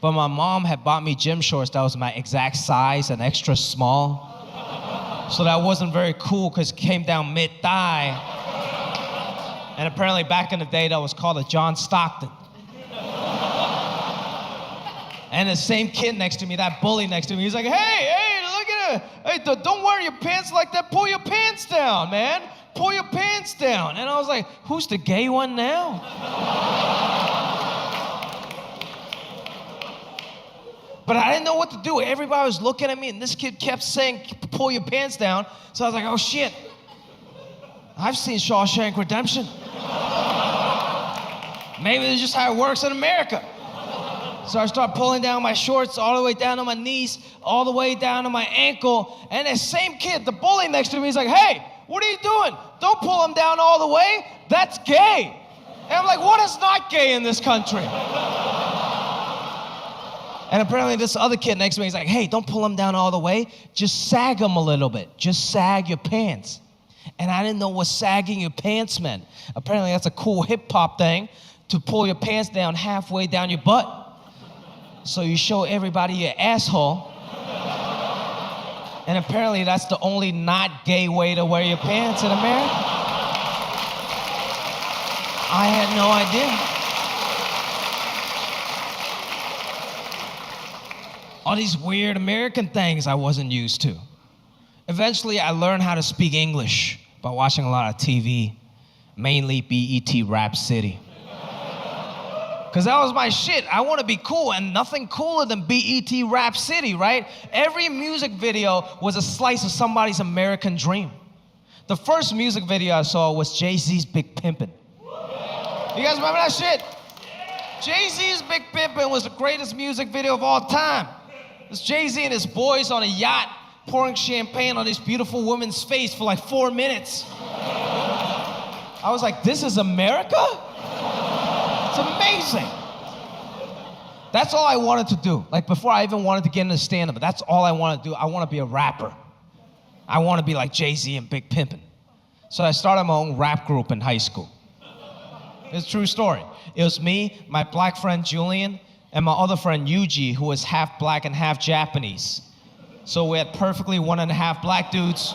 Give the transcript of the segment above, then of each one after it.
But my mom had bought me gym shorts that was my exact size and extra small. So that wasn't very cool because it came down mid-thigh. And apparently back in the day, that was called a John Stockton. And the same kid next to me, that bully next to me, he's like, hey, look at it. Hey, don't wear your pants like that. Pull your pants down, man. Pull your pants down. And I was like, who's the gay one now? But I didn't know what to do. Everybody was looking at me, and this kid kept saying, pull your pants down. So I was like, oh, shit. I've seen Shawshank Redemption. Maybe this is just how it works in America. So I start pulling down my shorts all the way down to my knees, all the way down to my ankle. And that same kid, the bully next to me, is like, hey, what are you doing? Don't pull them down all the way. That's gay. And I'm like, what is not gay in this country? And apparently this other kid next to me is like, hey, don't pull them down all the way. Just sag them a little bit. Just sag your pants. And I didn't know what sagging your pants meant. Apparently that's a cool hip-hop thing, to pull your pants down halfway down your butt. So you show everybody your asshole. And apparently that's the only not gay way to wear your pants in America. I had no idea. All these weird American things I wasn't used to. Eventually, I learned how to speak English by watching a lot of TV, mainly BET Rap City. Because that was my shit. I want to be cool, and nothing cooler than BET Rap City, right? Every music video was a slice of somebody's American dream. The first music video I saw was Jay-Z's Big Pimpin'. You guys remember that shit? Jay-Z's Big Pimpin' was the greatest music video of all time. It's Jay-Z and his boys on a yacht pouring champagne on this beautiful woman's face for like 4 minutes. I was like, this is America? It's amazing. That's all I wanted to do. Like before I even wanted to get into stand-up, that's all I wanted to do. I want to be a rapper. I want to be like Jay-Z and Big Pimpin'. So I started my own rap group in high school. It's a true story. It was me, my black friend Julian, and my other friend Yuji, who was half black and half Japanese. So we had perfectly 1.5 black dudes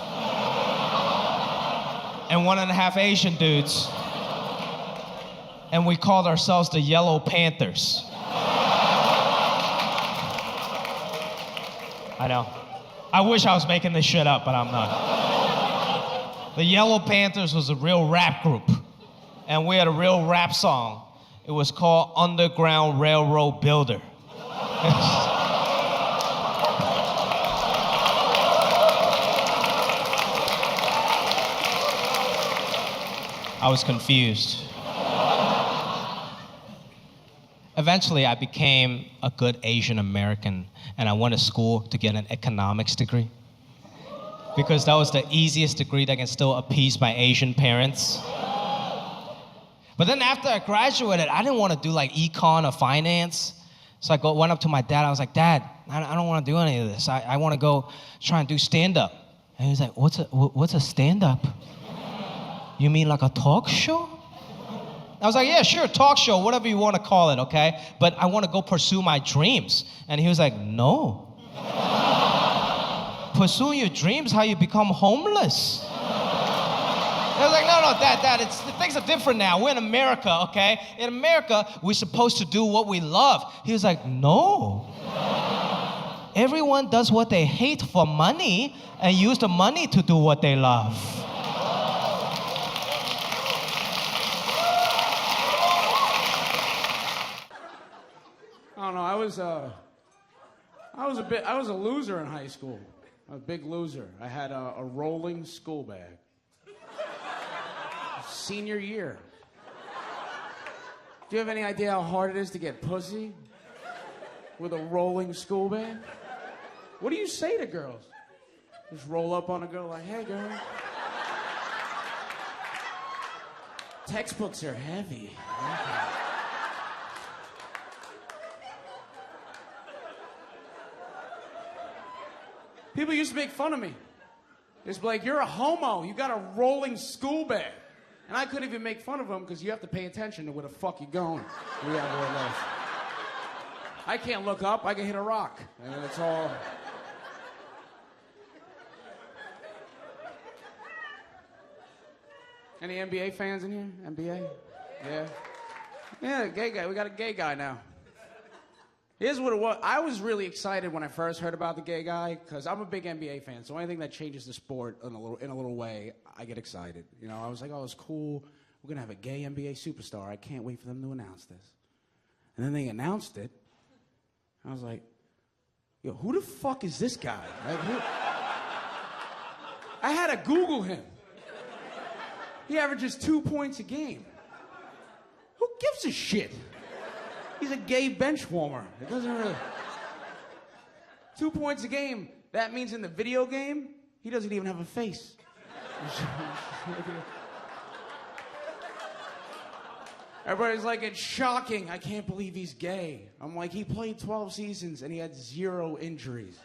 and 1.5 Asian dudes. And we called ourselves the Yellow Panthers. I know. I wish I was making this shit up, but I'm not. The Yellow Panthers was a real rap group. And we had a real rap song. It was called Underground Railroad Builder. I was confused. Eventually, I became a good Asian American, and I went to school to get an economics degree. Because that was the easiest degree that can still appease my Asian parents. But then after I graduated, I didn't want to do like econ or finance. So I went up to my dad. I was like, Dad, I don't want to do any of this. I want to go try and do stand-up. And he was like, what's a stand-up? You mean like a talk show? I was like, yeah, sure, talk show, whatever you want to call it, okay? But I want to go pursue my dreams. And he was like, no. Pursuing your dreams, how you become homeless. I was like, no, Dad, things are different now. We're in America, okay? In America, we're supposed to do what we love. He was like, no. Everyone does what they hate for money and use the money to do what they love. I don't know, I was a loser in high school. A big loser. I had a rolling school bag. Senior year. Do you have any idea how hard it is to get pussy with a rolling school bag? What do you say to girls? Just roll up on a girl like, hey, girl. Textbooks are heavy. People used to make fun of me. It's like, you're a homo. You got a rolling school bag. And I couldn't even make fun of them because you have to pay attention to where the fuck you're going. We have real life. I can't look up. I can hit a rock. And it's all... Any NBA fans in here? NBA? Yeah. Yeah, gay guy. We got a gay guy now. Here's what it was. I was really excited when I first heard about the gay guy because I'm a big NBA fan. So anything that changes the sport in a little way, I get excited. You know, I was like, oh, it's cool. We're gonna have a gay NBA superstar. I can't wait for them to announce this. And then they announced it. I was like, yo, who the fuck is this guy? Like, who? I had to Google him. He averages 2 points a game. Who gives a shit? He's a gay bench warmer. It doesn't really... 2 points a game. That means in the video game, he doesn't even have a face. Everybody's like, it's shocking. I can't believe he's gay. I'm like, he played 12 seasons and he had 0 injuries.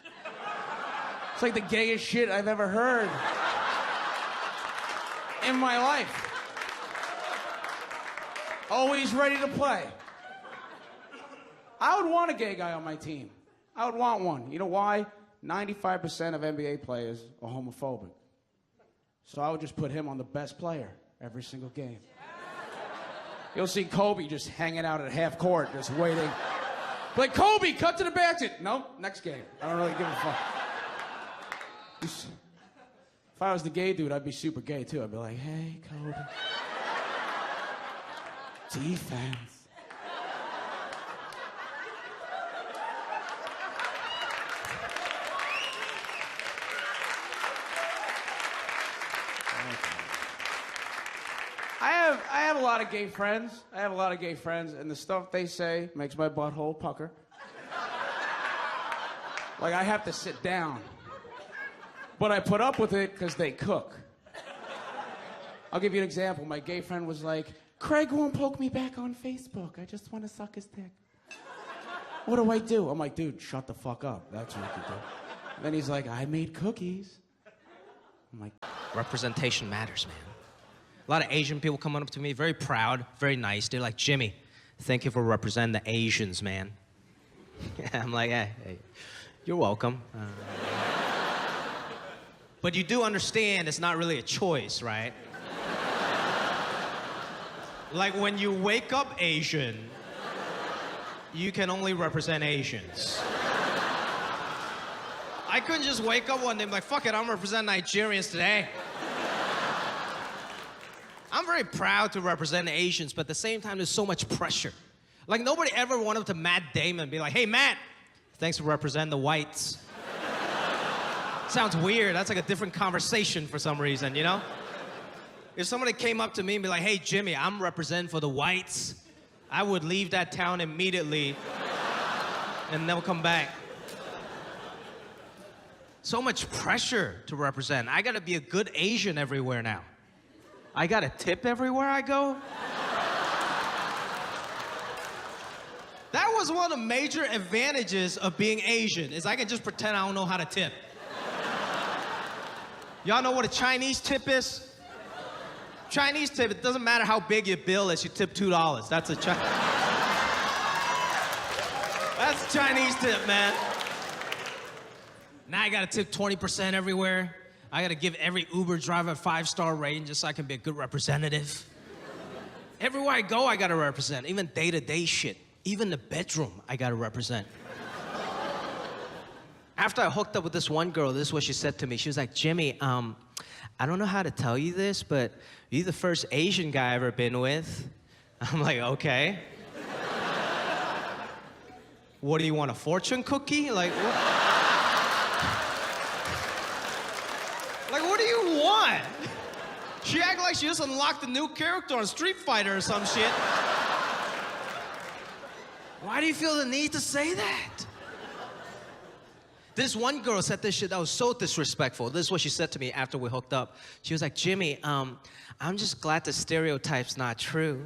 It's like the gayest shit I've ever heard in my life. Always ready to play. I would want a gay guy on my team. I would want one. You know why? 95% of NBA players are homophobic. So I would just put him on the best player every single game. You'll see Kobe just hanging out at half court, just waiting. Like, Kobe, cut to the basket. Nope, next game. I don't really give a fuck. If I was the gay dude, I'd be super gay too. I'd be like, hey, Kobe. Defense. I have a lot of gay friends. And the stuff they say makes my butthole pucker. Like, I have to sit down. But I put up with it because they cook. I'll give you an example. My gay friend was like, Craig won't poke me back on Facebook. I just want to suck his dick. What do I do? I'm like, dude, shut the fuck up. That's what you do. And then he's like, I made cookies. I'm like, Representation matters, man. A lot of Asian people coming up to me, very proud, very nice. They're like, Jimmy, thank you for representing the Asians, man. I'm like, hey, you're welcome. But you do understand it's not really a choice, right? Like when you wake up Asian, you can only represent Asians. I couldn't just wake up one day and be like, fuck it, I'm representing Nigerians today. I'm very proud to represent Asians, but at the same time, there's so much pressure. Like, nobody ever went up to Matt Damon and be like, hey, Matt, thanks for representing the whites. Sounds weird. That's like a different conversation for some reason, you know? If somebody came up to me and be like, hey, Jimmy, I'm representing for the whites, I would leave that town immediately and never come back. So much pressure to represent. I gotta be a good Asian everywhere now. I got a tip everywhere I go. That was one of the major advantages of being Asian, is I can just pretend I don't know how to tip. Y'all know what a Chinese tip is? Chinese tip, it doesn't matter how big your bill is, you tip $2. That's a That's a Chinese tip, man. Now I gotta tip 20% everywhere. I gotta give every Uber driver a 5-star rating just so I can be a good representative. Everywhere I go, I gotta represent. Even day-to-day shit. Even the bedroom, I gotta represent. After I hooked up with this one girl, this is what she said to me. She was like, Jimmy, I don't know how to tell you this, but you're the first Asian guy I've ever been with. I'm like, okay. What do you want, a fortune cookie? Like, what? Like, what do you want? She acted like she just unlocked a new character on Street Fighter or some shit. Why do you feel the need to say that? This one girl said this shit that was so disrespectful. This is what she said to me after we hooked up. She was like, Jimmy, I'm just glad the stereotype's not true.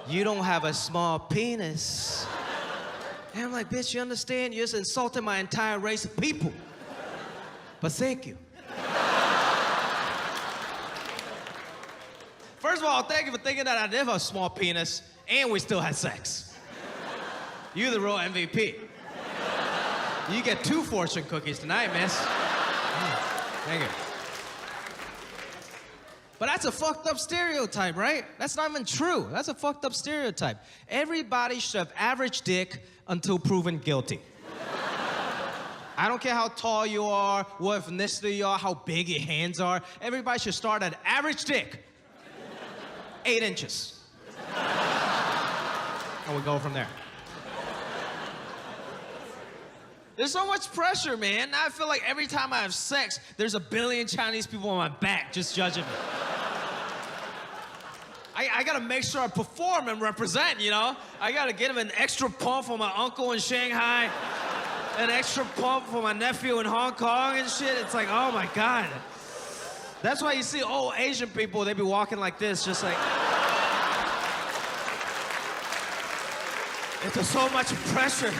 You don't have a small penis. And I'm like, bitch, you understand? You just insulted my entire race of people. But thank you. First of all, thank you for thinking that I did have a small penis. and we still had sex. You're the real MVP. You get 2 fortune cookies tonight, miss. Thank you. But that's a fucked up stereotype, right? That's not even true. That's a fucked up stereotype. Everybody should have average dick until proven guilty. I don't care how tall you are, what ethnicity you are, how big your hands are. Everybody should start at average dick. 8 inches. And we go from there. There's so much pressure, man. Now I feel like every time I have sex, there's a billion Chinese people on my back just judging me. I gotta make sure I perform and represent, you know? I gotta get him an extra pump for my uncle in Shanghai, an extra pump for my nephew in Hong Kong and shit. It's like, oh my God. That's why you see old Asian people, they be walking like this, just like. It's so much pressure.